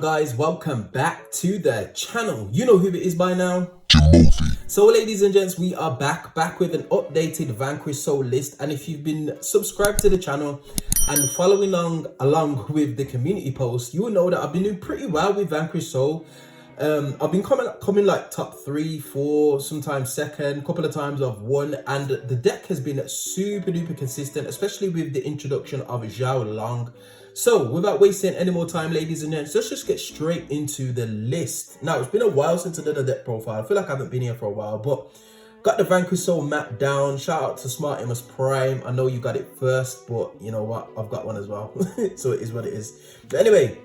guys, welcome back to the channel. You know who it is by now, Jimothy. So ladies and gents, we are back with an updated Vanquish Soul list. And if you've been subscribed to the channel and following along with the community post, you will know that I've been doing pretty well with Vanquish Soul. I've been coming like top 3, 4, sometimes second, couple of times I've won, and the deck has been super duper consistent, especially with the introduction of Jiaolong. So without wasting any more time, ladies and gents, let's just get straight into the list. Now, it's been a while since I did a deck profile. I feel like I haven't been here for a while, but got the Vanquish Soul map down. Shout out to Smartimus Prime. I know you got it first, but you know what? I've got one as well. So it is what it is. But anyway,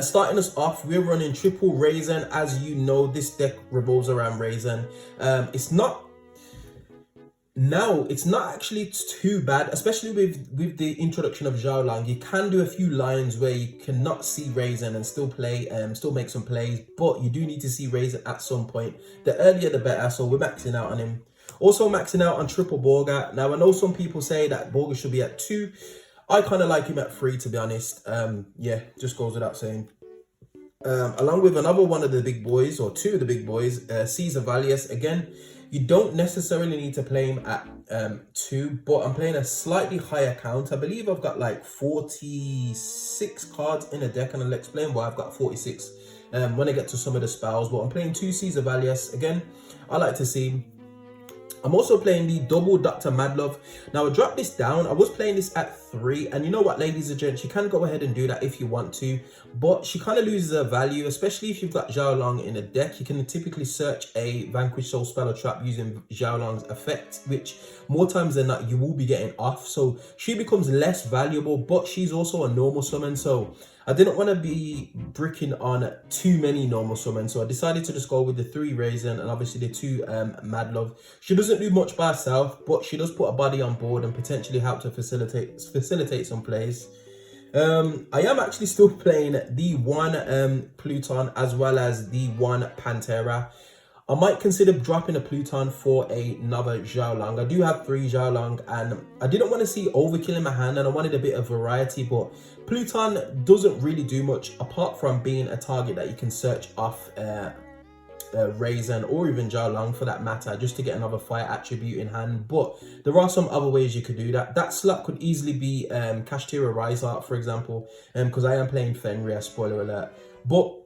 starting us off, we're running triple Raisin. As you know, this deck revolves around Raisin. It's not actually too bad, especially with the introduction of Jiaolong. You can do a few lines where you cannot see Raisin and still play, still make some plays, but you do need to see Raisin at some point. The earlier the better, so we're maxing out on him. Also maxing out on triple Borga. Now, I know some people say that Borga should be at 2. I kind of like him at 3, to be honest. Yeah, just goes without saying. Along with another one of the big boys, or 2 of the big boys, Caesar Valius. Again, you don't necessarily need to play him at 2, but I'm playing a slightly higher count. I believe I've got like 46 cards in a deck, and I'll explain why I've got 46 when I get to some of the spells. But I'm playing 2 Caesar Valius. Again, I like to see. I'm also playing the double Dr. Madlove. Now, I dropped this down. I was playing this at 3. And you know what, ladies and gents, you can go ahead and do that if you want to. But she kind of loses her value, especially if you've got Jiaolong in a deck. You can typically search a Vanquish Soul spell or trap using Jiaolong's effect, which more times than not, you will be getting off. So she becomes less valuable, but she's also a normal summon. So I didn't want to be bricking on too many normal summons, so I decided to just go with the 3 Raisin and obviously the 2 Madlove. She doesn't do much by herself, but she does put a body on board and potentially help to facilitate some plays. I am actually still playing the 1 Pluton as well as the 1 Pantera. I might consider dropping a Pluton for another Jiaolong. I do have 3 Jiaolong, and I didn't want to see overkill in my hand, and I wanted a bit of variety, but Pluton doesn't really do much apart from being a target that you can search off Raisin or even Jiaolong for that matter, just to get another fire attribute in hand. But there are some other ways you could do that. That slot could easily be Kashtira Rise Art, for example, because I am playing Fenrir, spoiler alert. But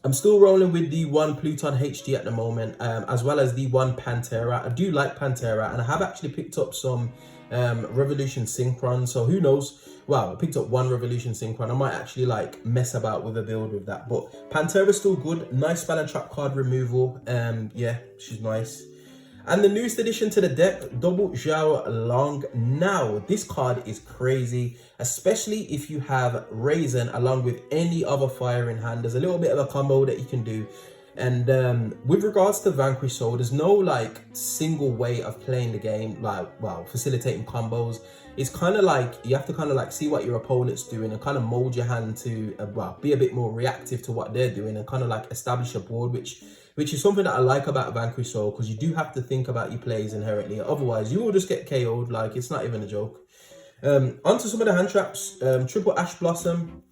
I'm still rolling with the 1 Pluton HD at the moment, as well as the 1 Pantera. I do like Pantera, and I have actually picked up some Revolution Synchron, so who knows. Well, I picked up 1 Revolution Synchron. I might actually like mess about with a build with that, but Pantera is still good. Nice spell and trap card removal. Yeah, she's nice. And the newest addition to the deck, double Jiaolong. Now, this card is crazy, especially if you have Raisin along with any other fire in hand. There's a little bit of a combo that you can do. And with regards to Vanquish Soul, there's no like single way of playing the game, like, well, facilitating combos. It's kind of like you have to kind of like see what your opponent's doing and kind of mold your hand to well, be a bit more reactive to what they're doing and kind of like establish a board, which is something that I like about Vanquish Soul, because you do have to think about your plays inherently. Otherwise, you will just get KO'd. Like, it's not even a joke. Onto some of the hand traps. Triple Ash Blossom.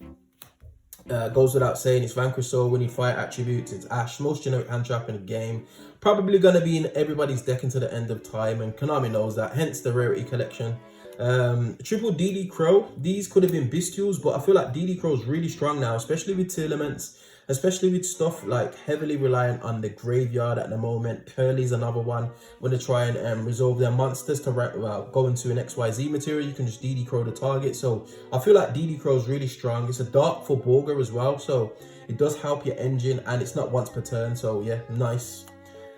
Goes without saying, it's Vanquish Soul. When you fire attributes, it's Ash. Most generic hand trap in the game. Probably going to be in everybody's deck until the end of time, and Konami knows that, hence the rarity collection. Triple DD Crow. These could have been Bestials, but I feel like DD Crow is really strong now, especially with 2 elements, especially with stuff like heavily reliant on the graveyard at the moment. Curly's another one. When they try and resolve their monsters to go into an XYZ material, you can just DD Crow the target. So I feel like DD Crow is really strong. It's a dark for Borga as well, so it does help your engine, and it's not once per turn, so yeah, nice.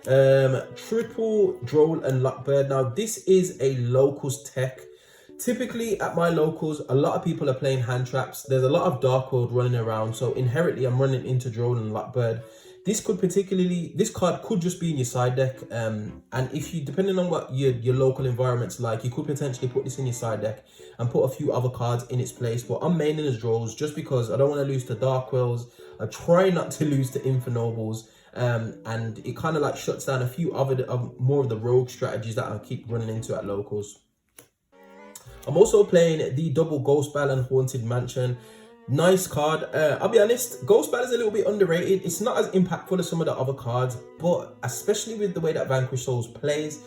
Triple Droll and Lockbird. Now, this is a locals tech. Typically at my locals, a lot of people are playing hand traps. There's a lot of Dark World running around, so inherently I'm running into Droll and Lockbird. This card could just be in your side deck, and if you, depending on what your local environment's like, you could potentially put this in your side deck and put a few other cards in its place. But I'm maining as Drolls just because I don't want to lose to Dark Worlds. I try not to lose to Infernobles. And it kind of like shuts down a few other more of the rogue strategies that I keep running into at locals. I'm also playing the double Ghost Ball and Haunted Mansion. Nice card. I'll be honest, Ghost Battle is a little bit underrated. It's not as impactful as some of the other cards, but especially with the way that Vanquish Souls plays,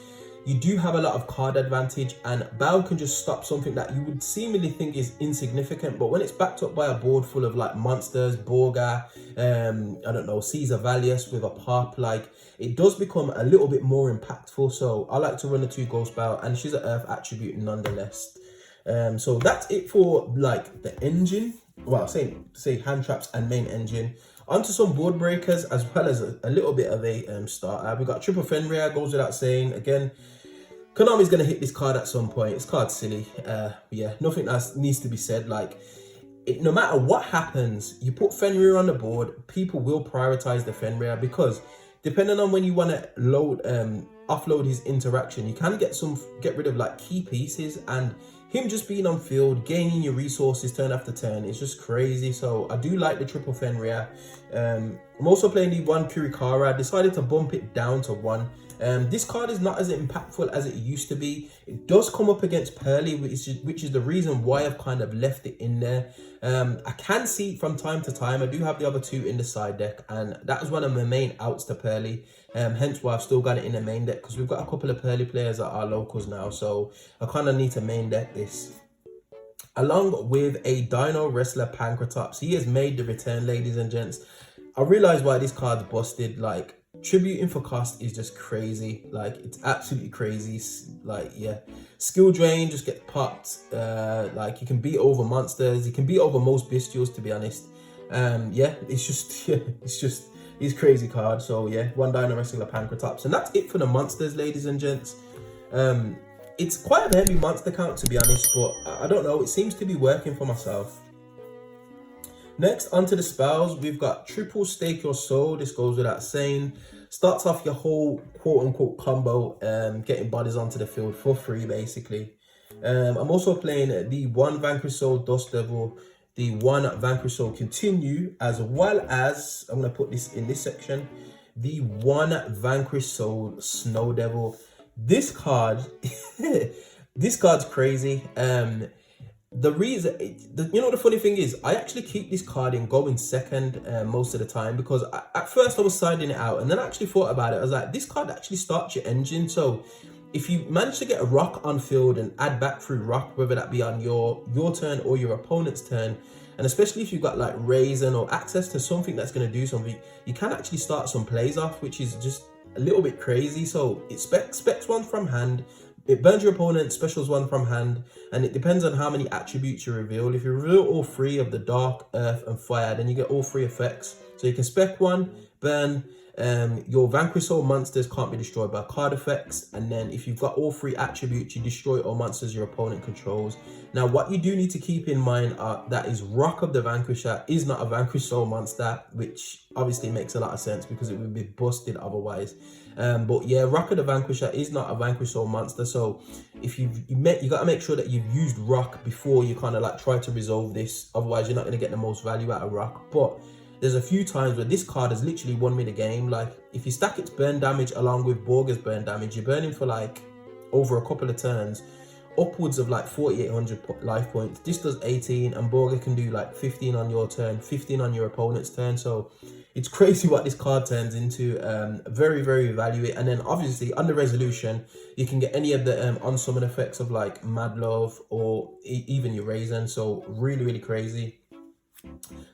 you do have a lot of card advantage, and Bao can just stop something that you would seemingly think is insignificant, but when it's backed up by a board full of like monsters, Borga, I don't know, Caesar Valius with a pop, like it does become a little bit more impactful. So I like to run the 2 Ghost Bao, and she's an Earth attribute nonetheless. So that's it for like the engine. Well, say hand traps and main engine. Onto some board breakers as well as a little bit of a starter. We got triple Fenrir, goes without saying. Again, Konami's gonna hit this card at some point. This card's silly. Yeah, nothing else needs to be said. Like, no matter what happens, you put Fenrir on the board, people will prioritize the Fenrir because depending on when you want to offload his interaction, you can get rid of like key pieces, and him just being on field, gaining your resources turn after turn, it's just crazy. So I do like the triple Fenrir. I'm also playing the 1 Kurikara. I decided to bump it down to 1. This card is not as impactful as it used to be. It does come up against Pearly, which is the reason why I've kind of left it in there. I can see it from time to time. I do have the other 2 in the side deck, and that is one of my main outs to Pearly. Hence why I've still got it in the main deck, because we've got a couple of Pearly players that are locals now, so I kind of need to main deck this. Along with a Dino Wrestler Pancratops. He has made the return, ladies and gents. I realize why this card's busted. Like, tributing for cost is just crazy. Like, it's absolutely crazy. Like, yeah, skill drain, just get popped. Like, you can beat over monsters, you can beat over most bestials, to be honest. Yeah, it's just he's crazy card. So yeah, 1 Dino Wrestler Pancratops, and that's it for the monsters, ladies and gents. It's quite a heavy monster count, to be honest, but I don't know, it seems to be working for myself. Next, onto the spells, we've got triple Stake Your Soul. This goes without saying. Starts off your whole quote-unquote combo, getting bodies onto the field for free, basically. I'm also playing the 1 Vanquish Soul Dust Devil, the 1 Vanquish Soul Continue, as well as, I'm going to put this in this section, the 1 Vanquish Soul Snow Devil. This card, this card's crazy. The reason, you know, the funny thing is, I actually keep this card in going second most of the time, because at first I was siding it out, and then I actually thought about it. I was like, this card actually starts your engine. So if you manage to get a rock on field and add back through rock, whether that be on your turn or your opponent's turn, and especially if you've got like Raisin or access to something that's going to do something, you can actually start some plays off, which is just a little bit crazy. So it specs 1 from hand, it burns your opponent, specials 1 from hand, and it depends on how many attributes you reveal. If you reveal all 3 of the dark, earth, and fire, then you get all 3 effects. So you can spec 1, burn, your Vanquish Soul monsters can't be destroyed by card effects, and then if you've got all 3 attributes, you destroy all monsters your opponent controls. Now, what you do need to keep in mind that is Rock of the Vanquisher is not a Vanquish Soul monster, which obviously makes a lot of sense because it would be busted otherwise. But yeah, Rock of the Vanquisher is not a Vanquish Soul monster, so if you got to make sure that you've used Rock before you kind of like try to resolve this, otherwise you're not going to get the most value out of Rock. But there's a few times where this card has literally won me the game. Like, if you stack its burn damage along with Borga's burn damage, you're burning for like over a couple of turns, upwards of like 4,800 life points. This does 18, and Borga can do like 15 on your turn, 15 on your opponent's turn. So it's crazy what this card turns into. Very, very value it. And then obviously under resolution, you can get any of the unsummon effects of like Mad Love or even your Raisin. So really, really crazy.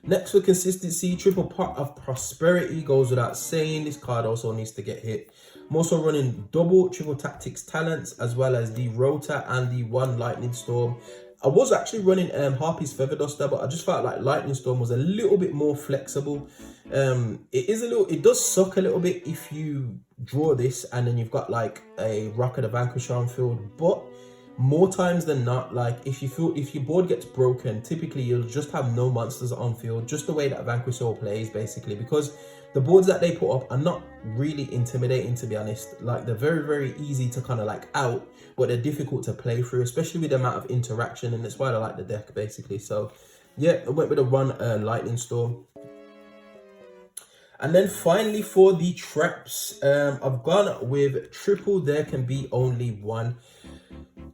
Next for consistency, triple Pot of Prosperity goes without saying. This card also needs to get hit. I'm also running double triple tactics talents, as well as the Rotor and the 1 Lightning Storm. I was actually running Harpy's Feather Duster, but I just felt like Lightning Storm was a little bit more flexible. It does suck a little bit if you draw this and then you've got like a Rock of the Vanquisher on field, but more times than not, like if your board gets broken, typically you'll just have no monsters on field, just the way that Vanquish Soul plays, basically, because the boards that they put up are not really intimidating, to be honest. Like, they're very, very easy to kind of like out, but they're difficult to play through, especially with the amount of interaction, and that's why I like the deck, basically. So yeah, I went with a 1 Lightning Storm. And then finally for the traps, I've gone with triple There Can Be Only One.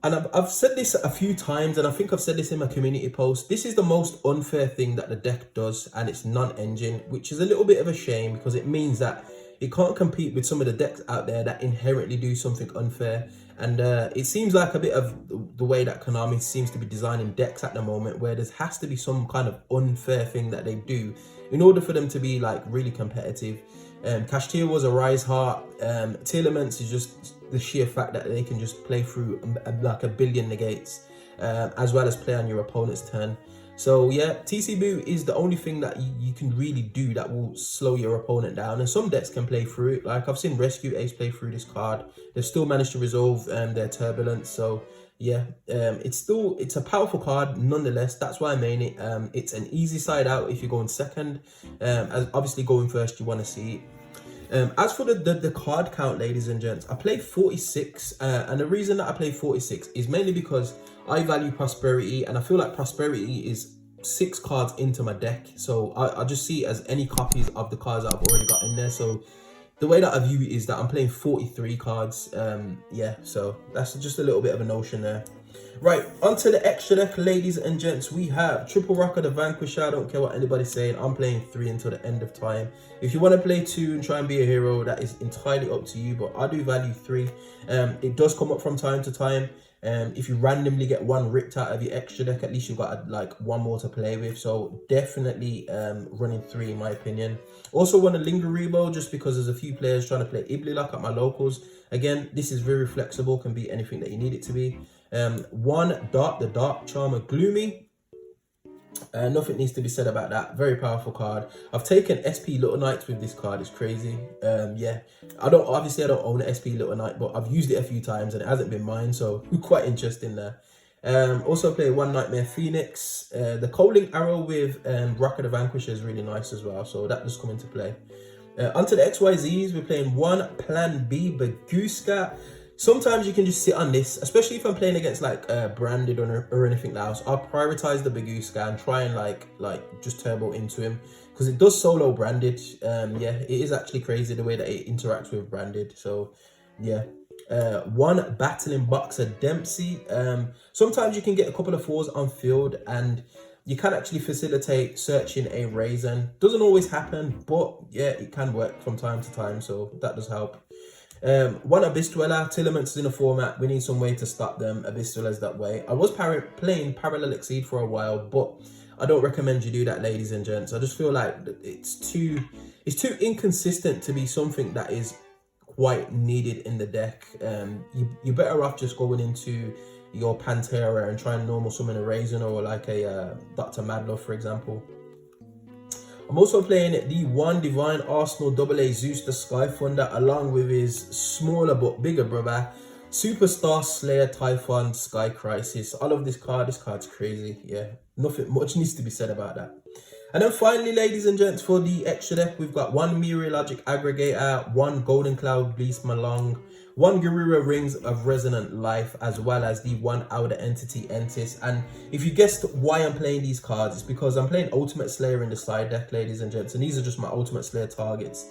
And I've said this a few times, and I think I've said this in my community post. This is the most unfair thing that the deck does, and it's non-engine, which is a little bit of a shame because it means that it can't compete with some of the decks out there that inherently do something unfair. And it seems like a bit of the way that Konami seems to be designing decks at the moment, where there has to be some kind of unfair thing that they do in order for them to be like really competitive. Kashtira was a Rise Heart. Telements is just the sheer fact that they can just play through like a billion negates, as well as play on your opponent's turn. So yeah, TC Boo is the only thing that you can really do that will slow your opponent down. And some decks can play through it. Like I've seen Rescue Ace play through this card. They've still managed to resolve their Turbulence. So yeah, it's a powerful card nonetheless. That's why I main it. It's an easy side out if you're going second. As obviously going first, you want to see it. As for the card count, ladies and gents, I played 46, and the reason that I played 46 is mainly because I value Prosperity, and I feel like Prosperity is 6 cards into my deck, so I just see it as any copies of the cards that I've already got in there. So the way that I view it is that I'm playing 43 cards. Yeah, so that's just a little bit of a notion there. Right, onto the extra deck, ladies and gents. We have Triple Rocker, the Vanquish. I don't care what anybody's saying. I'm playing 3 until the end of time. If you want to play 2 and try and be a hero, that is entirely up to you. But I do value 3. It does come up from time to time. If you randomly get 1 ripped out of your extra deck, at least you've got like 1 more to play with. So definitely running 3 in my opinion. Also want a Linger Rebo just because there's a few players trying to play Iblilock at my locals. Again, this is very flexible, can be anything that you need it to be. 1 Dark, the Dark Charmer Gloomy. Nothing needs to be said about that. Very powerful card. I've taken SP Little Knights with this card. It's crazy. Yeah, I don't own an SP Little Knight, but I've used it a few times and it hasn't been mine, so quite interesting there. Also play 1 Nightmare Phoenix. The Coaling Arrow with Rocker the Vanquisher is really nice as well, so that does come into play. Onto the XYZs, we're playing 1 Plan B Baguska. Sometimes you can just sit on this, especially if I'm playing against like branded or anything else. I'll prioritize the Baguska and try and like just turbo into him because it does solo branded. Yeah, it is actually crazy the way that it interacts with branded. So yeah. 1 Battling Boxer Dempsey. Sometimes you can get a couple of 4s on field and you can actually facilitate searching a Raisin. Doesn't always happen, but yeah, it can work from time to time, so that does help. 1 Abyss Dweller. Telements in a format. We need some way to stop them. Abyss Dwellers that way. I was playing Parallel Exceed for a while, but I don't recommend you do that, ladies and gents. I just feel like it's too inconsistent to be something that is quite needed in the deck. You're better off just going into your Pantera and trying normal summon a Raisin or like a Dr. Madlove, for example. I'm also playing the 1 Divine Arsenal AA Zeus the Sky Thunder along with his smaller but bigger brother Superstar Slayer Typhon Sky Crisis. I love this card. This card's crazy. Yeah, nothing much needs to be said about that. And then finally, ladies and gents, for the extra deck, we've got 1 Meteorologic Aggregator, 1 Golden Cloud Beast Malong, 1 Garura Rings of Resonant Life, as well as the 1 Outer Entity Entis. And if you guessed why I'm playing these cards, it's because I'm playing Ultimate Slayer in the side deck, ladies and gents, and these are just my Ultimate Slayer targets.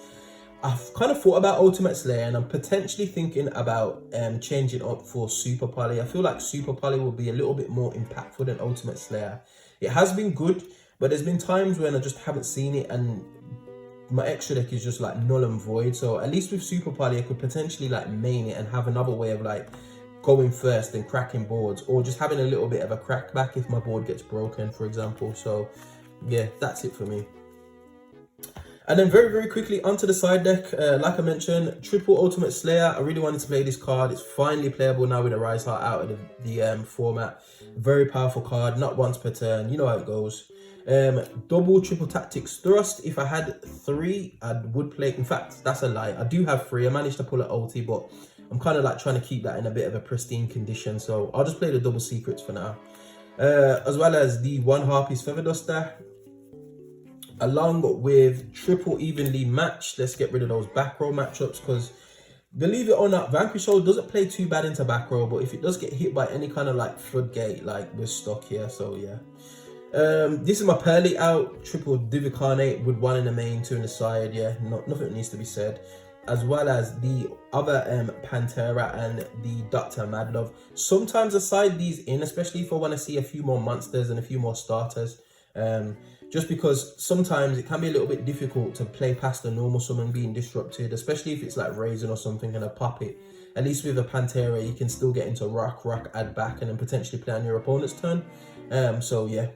I've kind of thought about Ultimate Slayer and I'm potentially thinking about changing up for Super Poly. I feel like Super Poly will be a little bit more impactful than Ultimate Slayer. It has been good, but there's been times when I just haven't seen it and my extra deck is just like null and void. So at least with Super Poly, I could potentially like main it and have another way of like going first and cracking boards, or just having a little bit of a crackback if my board gets broken, for example. So yeah, that's it for me. And then very quickly onto the side deck. Like I mentioned, triple Ultimate Slayer. I really wanted to play this card. It's finally playable now with a Rise Heart out of the format. Very powerful card, not once per turn. You know how it goes. Double Triple Tactics Thrust. If I had 3, I would play. In fact, that's a lie. I do have 3. I managed to pull an ulti, but I'm kind of like trying to keep that in a bit of a pristine condition. So I'll just play the double secrets for now. As well as the 1 Harpy's Feather Duster, along with triple evenly matched. Let's get rid of those back row matchups, because believe it or not, Vanquish doesn't play too bad into back row, but if it does get hit by any kind of like floodgate, like we're stuck here. So yeah. This is my Pearly out, triple Divicarnate with 1 in the main, 2 in the side. Yeah, nothing needs to be said. as well as the other Pantera and the Dr. Madlove. Sometimes I side these in, especially if I want to see a few more monsters and a few more starters. Just because sometimes it can be a little bit difficult to play past a normal summon being disrupted, especially if it's like Raisin or something and a pop it. At least with a Pantera, you can still get into rock, add back, and then potentially play on your opponent's turn. So yeah.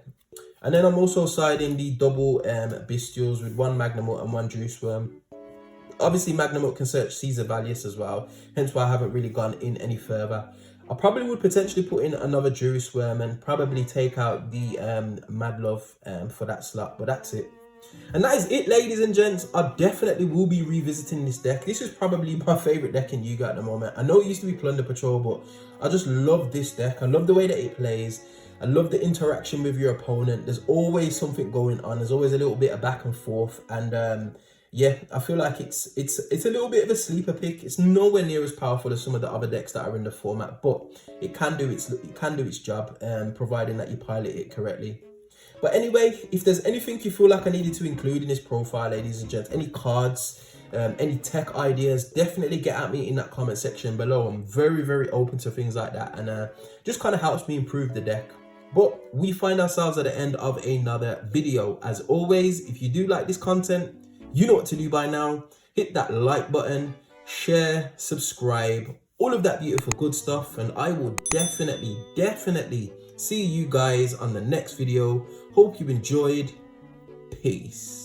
And then I'm also siding the double Bestials with one Magnamut and one Juiceworm. Obviously, Magnamut can search Caesar Valius as well, hence why I haven't really gone in any further. I probably would potentially put in another Juiceworm and probably take out the Madlove for that slot, but that's it. And that is it, ladies and gents. I definitely will be revisiting this deck. This is probably my favorite deck in Yu-Gi-Oh! At the moment. I know it used to be Plunder Patrol, but I just love this deck. I love the way that it plays. I love the interaction with your opponent. There's always something going on. There's always a little bit of back and forth. And yeah, I feel like it's a little bit of a sleeper pick. It's nowhere near as powerful as some of the other decks that are in the format, but it can do its job, providing that you pilot it correctly. But anyway, if there's anything you feel like I needed to include in this profile, ladies and gents, any cards, any tech ideas, definitely get at me in that comment section below. I'm very, very open to things like that, and just kind of helps me improve the deck. But we find ourselves at the end of another video. As always, if you do like this content, you know what to do by now. Hit that like button, share, subscribe, all of that beautiful good stuff, and I will definitely see you guys on the next video. Hope you enjoyed. Peace.